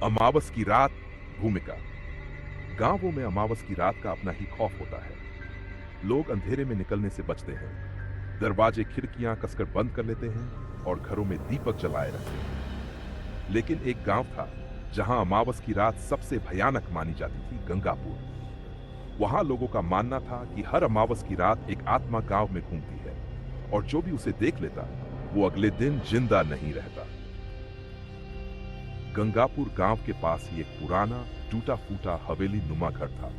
अमावस की रात। भूमिका। गांवों में अमावस की रात का अपना ही खौफ होता है। लोग अंधेरे में निकलने से बचते हैं, दरवाजे खिड़कियां कसकर बंद कर लेते हैं और घरों में दीपक जलाए रखते हैं। लेकिन एक गांव था जहां अमावस की रात सबसे भयानक मानी जाती थी, गंगापुर। वहां लोगों का मानना था कि हर अमावस की रात एक आत्मा गांव में घूमती है और जो भी उसे देख लेता वो अगले दिन जिंदा नहीं रहता। गंगापुर गांव के पास ही एक पुराना टूटा फूटा हवेली नुमा घर था।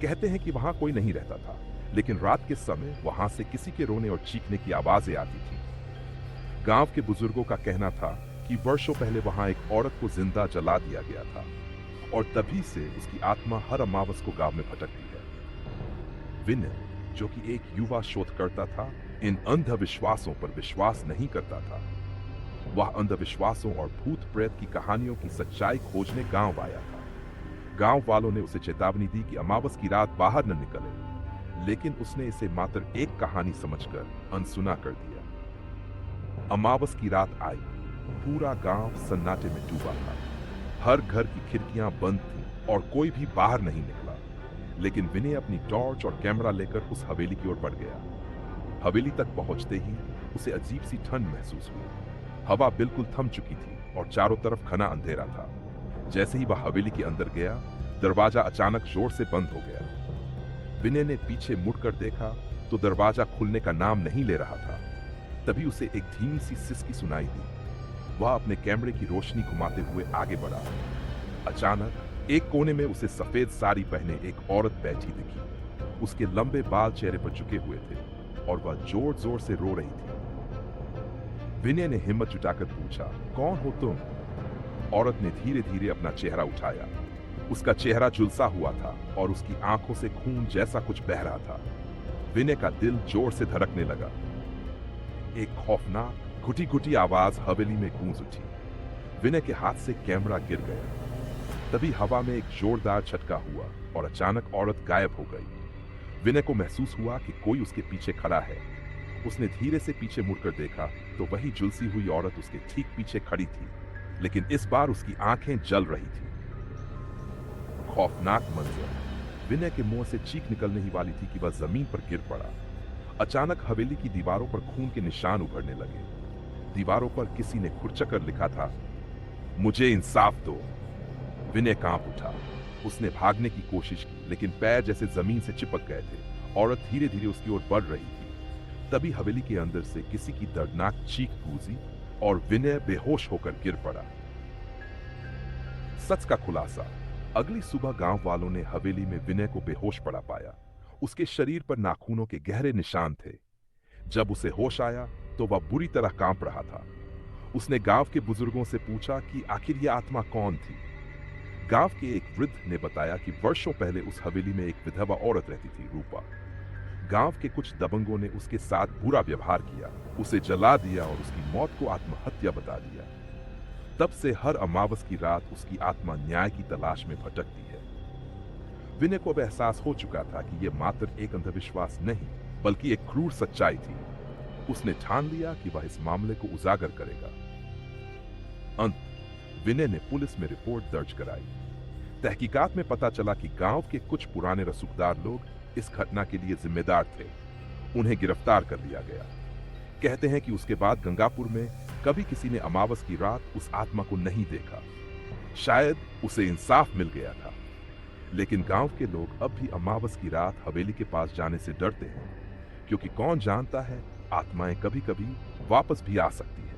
कहते हैं कि वहां कोई नहीं रहता था, लेकिन रात के समय वहां से किसी के रोने और चीखने की आवाजें आती थी। गांव के बुजुर्गों का कहना था कि वर्षों पहले वहां एक औरत को जिंदा जला दिया गया था और तभी से उसकी आत्मा हर अमावस को गांव में भटकती है। विनय, जो कि एक युवा शोधकर्ता था, इन अंधविश्वासों पर विश्वास नहीं करता था। वह अंधविश्वासों और भूत प्रेत की कहानियों की सच्चाई खोजने गांव आया था। गांव वालों ने उसे चेतावनी दी कि अमावस की रात बाहर न निकले, लेकिन उसने इसे मात्र एक कहानी समझकर अनसुना कर दिया। अमावस की रात आई। पूरा गांव सन्नाटे में डूबा था। हर घर की खिड़कियां बंद थीं और कोई भी बाहर नहीं निकला। लेकिन विनय अपनी टॉर्च और कैमरा लेकर उस हवेली की ओर बढ़ गया। हवेली तक पहुंचते ही उसे अजीब सी ठंड महसूस हुई। हवा बिल्कुल थम चुकी थी और चारों तरफ घना अंधेरा था। जैसे ही वह हवेली के अंदर गया, दरवाजा अचानक जोर से बंद हो गया। विनय ने पीछे मुड़कर देखा तो दरवाजा खुलने का नाम नहीं ले रहा था। तभी उसे एक धीमी सी सिसकी सुनाई दी। वह अपने कैमरे की रोशनी घुमाते हुए आगे बढ़ा। अचानक एक कोने में उसे सफेद साड़ी पहने एक औरत बैठी दिखी। उसके लंबे बाल चेहरे पर झुके हुए थे और वह जोर जोर से रो रही थी। विनय ने हिम्मत जुटाकर पूछा, कौन हो तुम? औरत ने धीरे धीरे अपना चेहरा उठाया। उसका चेहरा झुलसा हुआ था और उसकी आंखों से खून जैसा कुछ बह रहा था। विनय का दिल जोर से धड़कने लगा। एक खौफनाक घुटी घुटी आवाज हवेली में गूंज उठी। विनय के हाथ से कैमरा गिर गया। तभी हवा में एक जोरदार झटका हुआ और अचानक औरत गायब हो गई। विनय को महसूस हुआ कि कोई उसके पीछे खड़ा है। उसने धीरे से पीछे मुड़कर देखा तो वही झुलसी हुई औरत उसके ठीक पीछे खड़ी थी, लेकिन इस बार उसकी आंखें जल रही थी। खौफनाक मंजर। विनय के मुंह से चीख निकलने ही वाली थी कि वह जमीन पर गिर पड़ा। अचानक हवेली की दीवारों पर खून के निशान उभरने लगे। दीवारों पर किसी ने खुरचकर लिखा था, मुझे इंसाफ दो। विनय कांप उठा। उसने भागने की कोशिश की, लेकिन पैर जैसे जमीन से चिपक गए थे। औरत धीरे धीरे उसकी ओर बढ़ रही थी। तभी हवेली के अंदर से किसी की दर्दनाक चीख गूंजी और विनय बेहोश होकर गिर पड़ा। सच का खुलासा। अगली सुबह गांव वालों ने हवेली में विनय को बेहोश पड़ा पाया। उसके शरीर पर नाखूनों के गहरे निशान थे। जब उसे होश आया तो वह बुरी तरह कांप रहा था। उसने गांव के बुजुर्गों से पूछा कि आखिर यह आत्मा कौन थी। गांव के एक वृद्ध ने बताया कि वर्षों पहले उस हवेली में एक विधवा औरत रहती थी, रूपा। गांव के कुछ दबंगों ने उसके साथ बुरा व्यवहार किया, उसे जला दिया और उसकी मौत को आत्महत्या बता दिया। तब से हर अमावस की रात उसकी आत्मा न्याय की तलाश में भटकती है। विनय को अब एहसास हो चुका था कि यह मात्र एक अंधविश्वास नहीं, बल्कि एक क्रूर सच्चाई थी। उसने ठान लिया कि वह इस मामले को उजागर करेगा। अंत। विनय ने पुलिस में रिपोर्ट दर्ज कराई। तहकीकात में पता चला कि गांव के कुछ पुराने रसूखदार लोग इस घटना के लिए जिम्मेदार थे। उन्हें गिरफ्तार कर लिया गया। कहते हैं कि उसके बाद गंगापुर में कभी किसी ने अमावस की रात उस आत्मा को नहीं देखा। शायद उसे इंसाफ मिल गया था। लेकिन गांव के लोग अब भी अमावस की रात हवेली के पास जाने से डरते हैं, क्योंकि कौन जानता है, आत्माएं कभी कभी वापस भी आ सकती हैं।